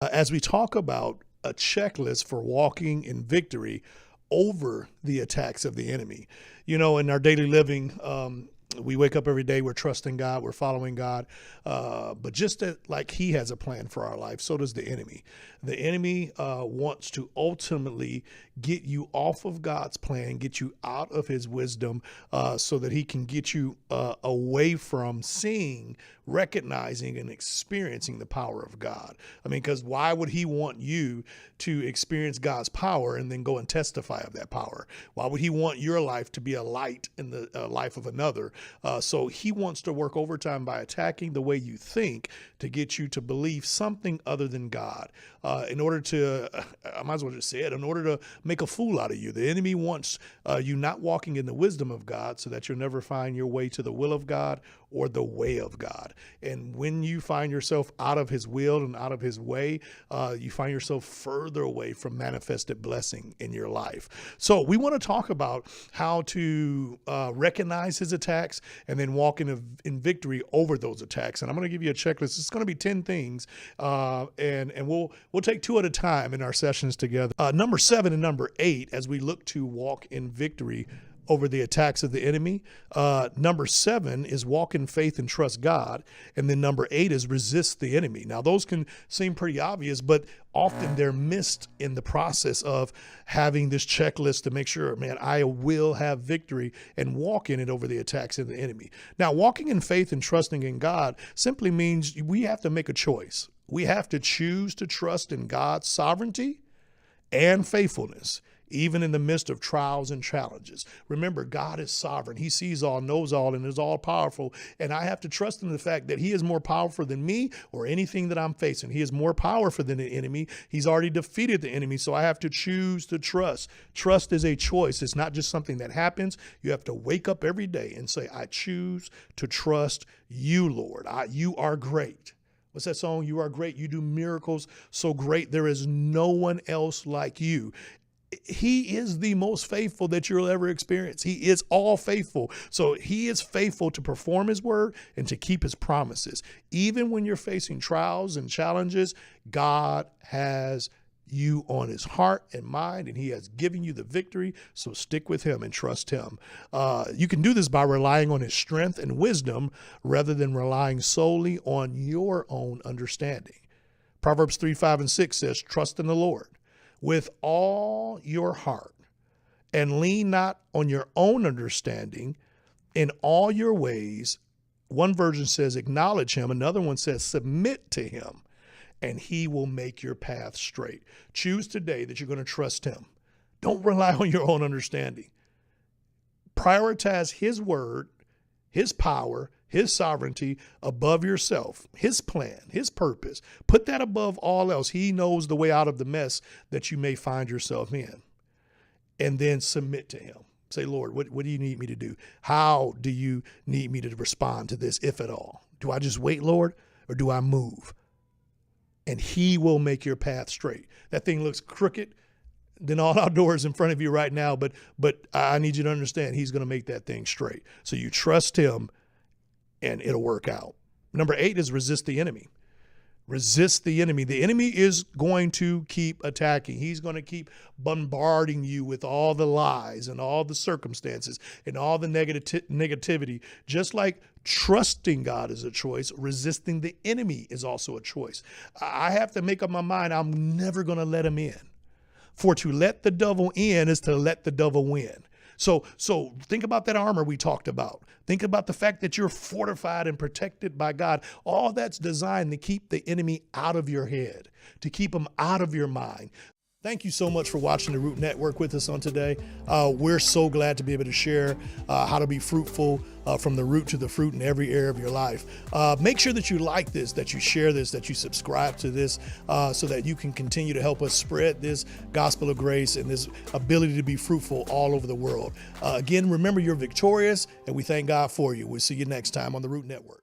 As we talk about a checklist for walking in victory over the attacks of the enemy. In our daily living, we wake up every day, we're trusting God, we're following God. But just like He has a plan for our life, so does the enemy. The enemy wants to ultimately get you off of God's plan, get you out of His wisdom, so that He can get you away from seeing, recognizing, and experiencing the power of God. I mean, because why would He want you to experience God's power and then go and testify of that power? Why would He want your life to be a light in the life of another? So He wants to work overtime by attacking the way you think to get you to believe something other than God. In order to, I might as well just say it, in order to make a fool out of you. The enemy wants you not walking in the wisdom of God so that you'll never find your way to the will of God or the way of God. And when you find yourself out of His will and out of His way, you find yourself further away from manifested blessing in your life. So we want to talk about how to recognize His attacks and then walk in victory over those attacks. And I'm going to give you a checklist. It's going to be 10 things, and we'll take 2 at a time in our sessions together. Number 7 and number 8, as we look to walk in victory over the attacks of the enemy. Number 7 is walk in faith and trust God. And then number 8 is resist the enemy. Now, those can seem pretty obvious, but often they're missed in the process of having this checklist to make sure, man, I will have victory and walk in it over the attacks of the enemy. Now, walking in faith and trusting in God simply means we have to make a choice. We have to choose to trust in God's sovereignty and faithfulness, even in the midst of trials and challenges. Remember, God is sovereign. He sees all, knows all, and is all powerful. And I have to trust in the fact that He is more powerful than me or anything that I'm facing. He is more powerful than the enemy. He's already defeated the enemy. So I have to choose to trust. Trust is a choice. It's not just something that happens. You have to wake up every day and say, I choose to trust You, Lord. You are great. What's that song? You are great. You do miracles so great. There is no one else like You. He is the most faithful that you'll ever experience. He is all faithful. So He is faithful to perform His word and to keep His promises. Even when you're facing trials and challenges, God has you on His heart and mind, and He has given you the victory. So stick with Him and trust Him. You can do this by relying on His strength and wisdom rather than relying solely on your own understanding. Proverbs 3, 5, and 6 says, trust in the Lord with all your heart and lean not on your own understanding. In all your ways, one version says acknowledge Him. Another one says submit to Him, and He will make your path straight. Choose today that you're going to trust Him. Don't rely on your own understanding. Prioritize His word, His power, His sovereignty above yourself, His plan, His purpose. Put that above all else. He knows the way out of the mess that you may find yourself in. And then submit to Him. Say, Lord, what do You need me to do? How do You need me to respond to this, if at all? Do I just wait, Lord, or do I move? And He will make your path straight. That thing looks crooked, then all outdoors in front of you right now, but I need you to understand He's going to make that thing straight. So you trust Him and it'll work out. Number 8 is resist the enemy. Resist the enemy. The enemy is going to keep attacking. He's going to keep bombarding you with all the lies and all the circumstances and all the negativity. Just like trusting God is a choice, resisting the enemy is also a choice. I have to make up my mind, I'm never going to let him in. For to let the devil in is to let the devil win. So think about that armor we talked about. Think about the fact that you're fortified and protected by God. All that's designed to keep the enemy out of your head, to keep him out of your mind. Thank you so much for watching the Root Network with us on today. We're so glad to be able to share how to be fruitful from the root to the fruit in every area of your life. Make sure that you like this, that you share this, that you subscribe to this, so that you can continue to help us spread this gospel of grace and this ability to be fruitful all over the world. Again, remember, you're victorious, and we thank God for you. We'll see you next time on the Root Network.